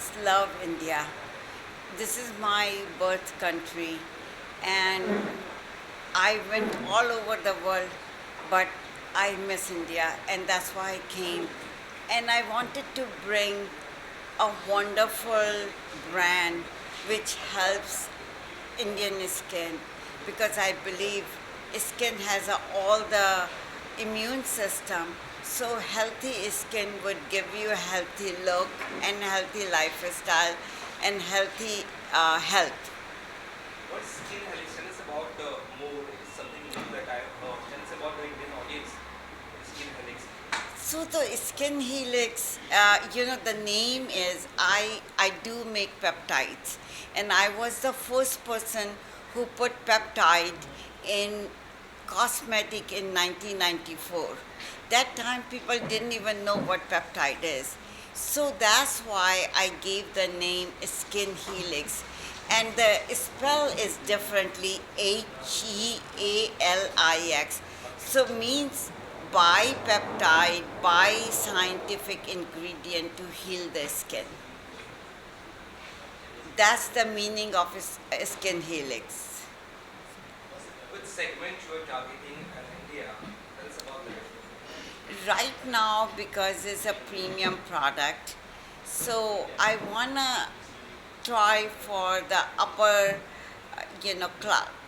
just love India. This is my birth country, and I went all over the world, but I miss India, and that's why I came. And I wanted to bring a wonderful brand which helps Indian skin, because I believe skin has all the immune system. So healthy skin would give you a healthy look and healthy lifestyle and healthy health. What skin helix? Tell us about the more. It's something new that I have heard. Tell us about the Indian audience. Skin helix. So the skin helix, the name is I do make peptides, and I was the first person who put peptide in cosmetic in 1994. That time people didn't even know what peptide is. So that's why I gave the name Skin Helix. And the spell is differently HEALIX. So means by peptide, by scientific ingredient to heal the skin. That's the meaning of Skin Helix. Which segment you are targeting in India? Tell us about that. Right now, because it's a premium product, so I wanna try for the upper,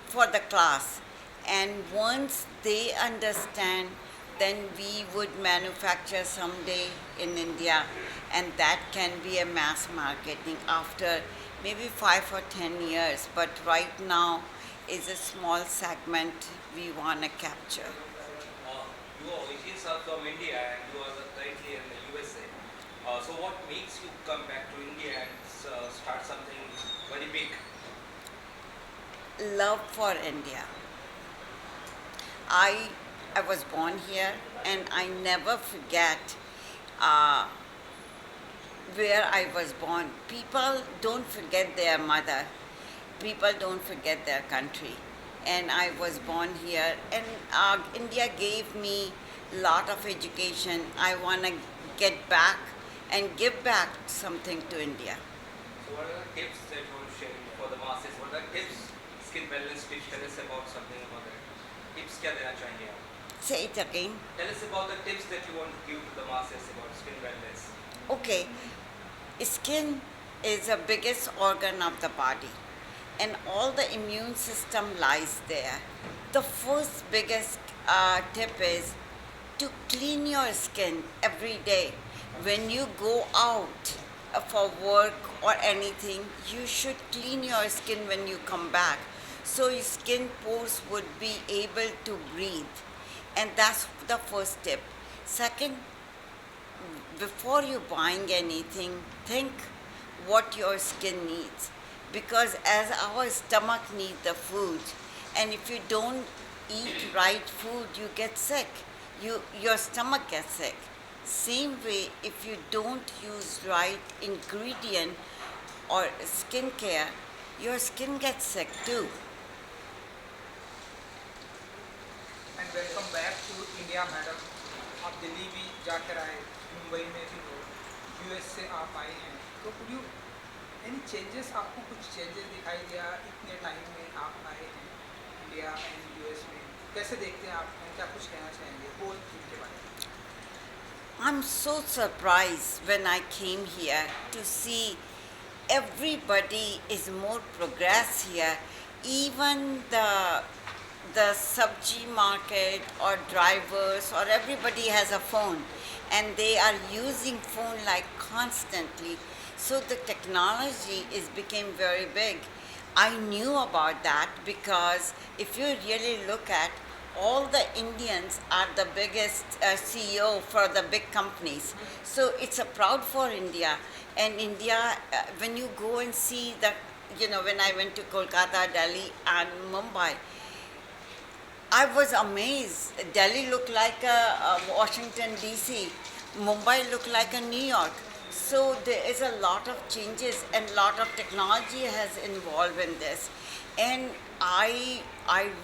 for the class. And once they understand, then we would manufacture someday in India, and that can be a mass marketing after maybe 5 or 10 years. But right now is a small segment we wanna capture. Uh, your origins are from India and you are currently in the USA. So what makes you come back to India and start something very big? Love for India. I I was born here, and I never forget uh, where I was born. People don't forget their mother. People don't forget their country. And I was born here, and India gave me lot of education. I want to get back and give back something to India. So what are the tips that you want to share for the masses? What are the tips? Skin wellness tips. Tell us about something about that. Tips क्या देना चाहेंगे आप? Say it again. Tell us about the tips that you want to give to the masses about skin wellness. Okay, skin is the biggest organ of the body, and all the immune system lies there. The first biggest tip is to clean your skin every day. When you go out for work or anything, you should clean your skin when you come back, so your skin pores would be able to breathe. And that's the first tip. Second, before you buying anything, think what your skin needs, because as our stomach needs the food, and if you don't eat right food, you get sick. Your stomach gets sick. Same way, if you don't use right ingredient or skincare, your skin gets sick too. And welcome back to India madam. आप दिल्ली भी जाकर आए, मुंबई में भी हो, US से आप आए हैं, तो कुड यू एनी चेंजेस, आपको कुछ चेंजेस दिखाई दिया इतने टाइम में आप आए हैं इंडिया एंड यूएस में? कैसे देखते हैं आप, क्या कुछ कहना चाहेंगे होल चीज़ के बारे में? I'm so surprised when I came here to see everybody is more progress here. Even the sabji market or drivers or everybody has a phone, and they are using phone like constantly. So the technology is became very big. I knew about that because if you really look at, all the Indians are the biggest CEO for the big companies. So it's a proud for India. And India, when you go and see the, when I went to Kolkata, Delhi, and Mumbai, I was amazed. Delhi looked like a Washington DC. Mumbai looked like a New York. So there is a lot of changes and lot of technology has involved in this. And I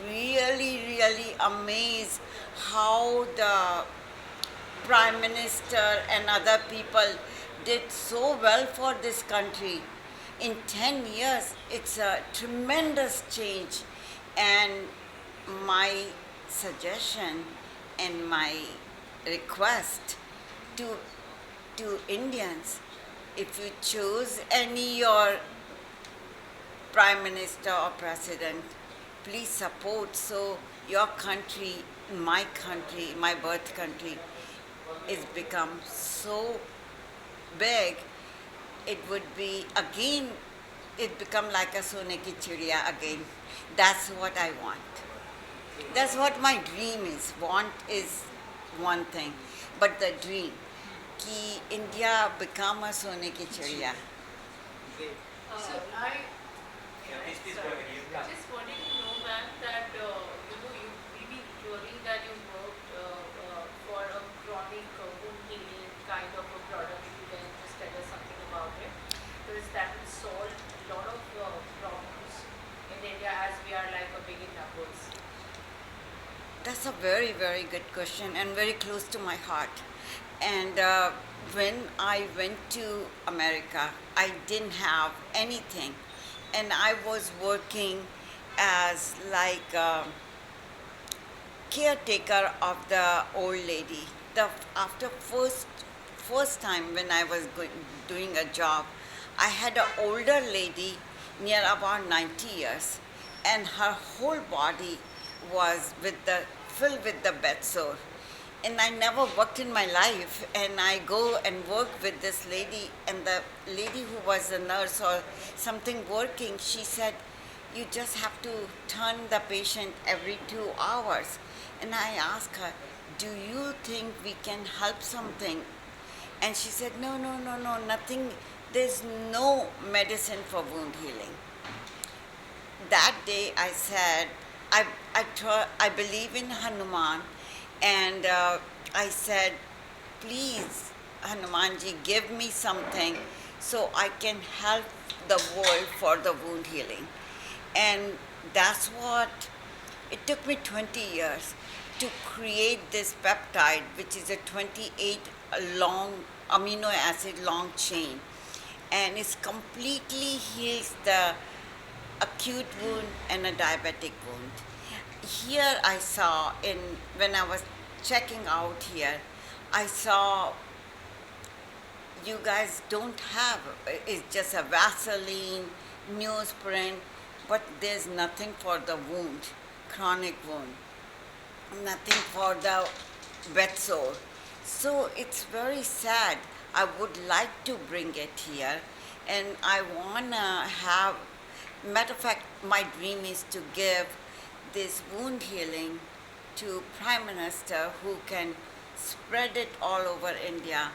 really amazed how the Prime Minister and other people did so well for this country. In 10 years, it's a tremendous change. And my suggestion and my request to, to Indians, if you choose any your prime minister or president, please support so your country, my birth country, is become so big. It would be again, it become like a sone ki chidiya again. That's what I want. That's what my dream is. Want is one thing, but the dream कि India become a सोने की चिड़िया. Great. So I Yeah, please go ahead. just wanted to know, ma'am, that you've been hearing that you worked for a chronic wound healing kind of a product. If you can just tell us something about it, because that will solve a lot of problems in India as we are like a big in numbers. That's a very, very good question and very close to my heart. And when I went to America, I didn't have anything. And I was working as like a caretaker of the old lady. After first time when I was doing a job, I had an older lady near about 90 years, and her whole body was filled with the bed sore. And I never worked in my life, and I go and work with this lady, and the lady who was a nurse or something working, she said, you just have to turn the patient every 2 hours. And I asked her, do you think we can help something? And she said, no, no, no, no, nothing. There's no medicine for wound healing. That day I said, I believe in Hanuman, and I said, please, Hanumanji, give me something so I can help the world for the wound healing. And that's what, it took me 20 years to create this peptide, which is a 28 long amino acid long chain. And it completely heals the acute wound and a diabetic wound. Here I saw, when I was checking out here, I saw you guys don't have, it's just a Vaseline, newsprint, but there's nothing for the wound, chronic wound, nothing for the bed sore. So it's very sad. I would like to bring it here, and I wanna have, matter of fact, my dream is to give this wound healing to Prime Minister who can spread it all over India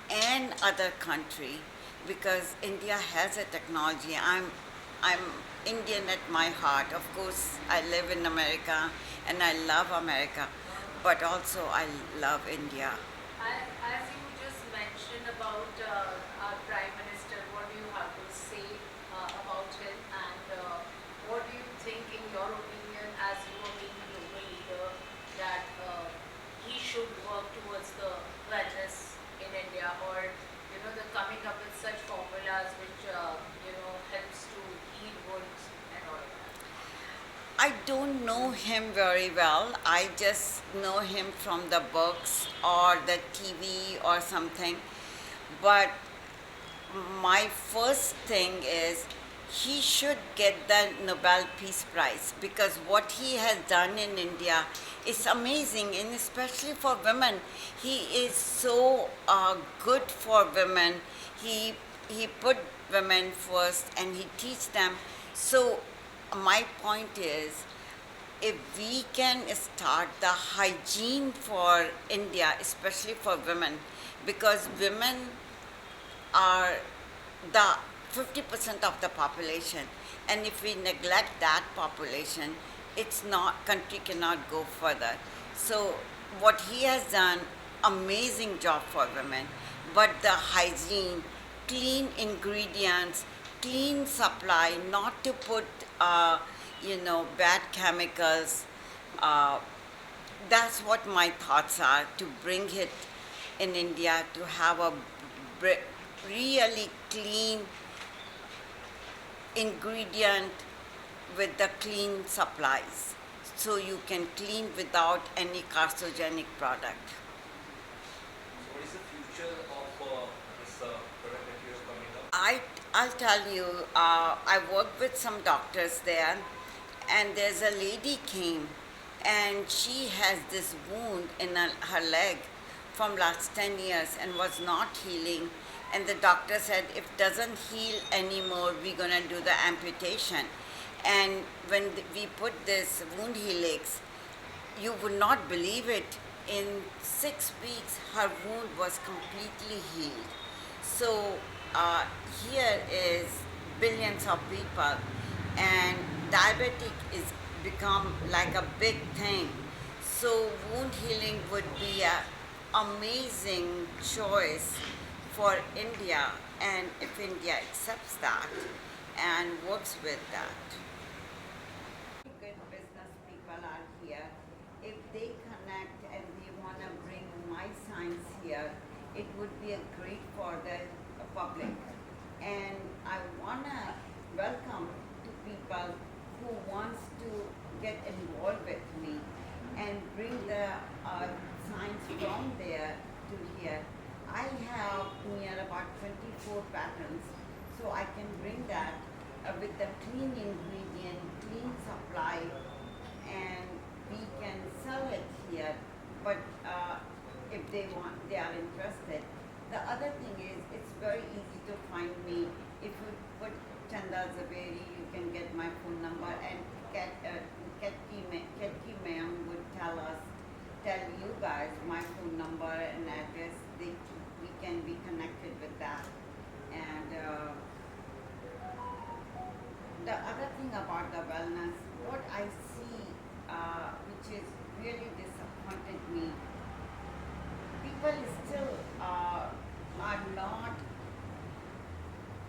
and other country, because India has a technology. I'm Indian at my heart. Of course, I live in America and I love America, but also I love India. As you just mentioned about our Prime Minister, what do you have to say about him, and what do you think, in your opinion, as you are being a global leader, that he should work towards the wellness in India, or the coming up with such formulas which helps to heal wounds and all of that? I don't know him very well. I just know him from the books or the TV or something. But my first thing is he should get the Nobel Peace Prize, because what he has done in India is amazing, and especially for women. He is so good for women. He put women first and he teach them. So my point is, if we can start the hygiene for India, especially for women, because women are the 50% of the population, and if we neglect that population, it's not, country cannot go further. So what he has done, amazing job for women, but the hygiene, clean ingredients, clean supply, not to put bad chemicals. That's what my thoughts are, to bring it in India, to have a really clean ingredient with the clean supplies. So you can clean without any carcinogenic product. So what is the future of this product that you have coming up? I'll tell you, I worked with some doctors there, and there's a lady came, and she has this wound in her leg from last 10 years and was not healing. And the doctor said, if doesn't heal anymore, we're gonna do the amputation. And when we put this wound helix, you would not believe it. In 6 weeks, her wound was completely healed. So here is billions of people, and diabetic is become like a big thing. So wound healing would be a amazing choice for India, and if India accepts that and works with that. Good business people are here. If they connect and they want to bring my science here, it would be a great for the public. And I want to welcome to people who wants to get involved with me and bring the science from there to here. I have near about 24 patents, so I can bring that with the clean ingredient, clean supply, and we can sell it here. But if they are interested. The other thing is, it's very easy to find me. If you put Chanda Zaveri, you can get my phone number, and Ketki ma'am would tell you guys my phone number and address. We can be connected with that. And the other thing about the wellness, what I see, which is really disappointed me, people still are not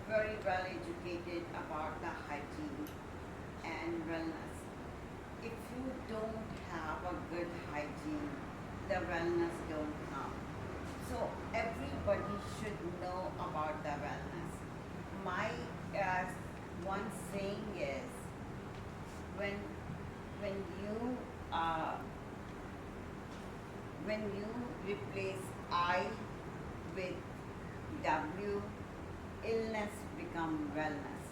very well educated about the hygiene and wellness. If you don't have a good hygiene, the wellness don't come. So everybody should know about the wellness. My one saying is, when you when you replace I with W, illness become wellness.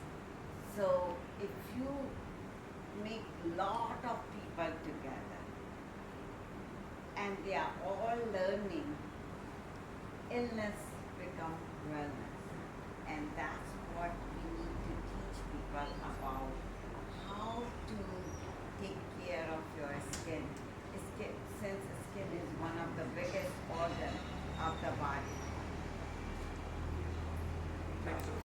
So if you make lot of people together and they are all learning, illness become wellness. And that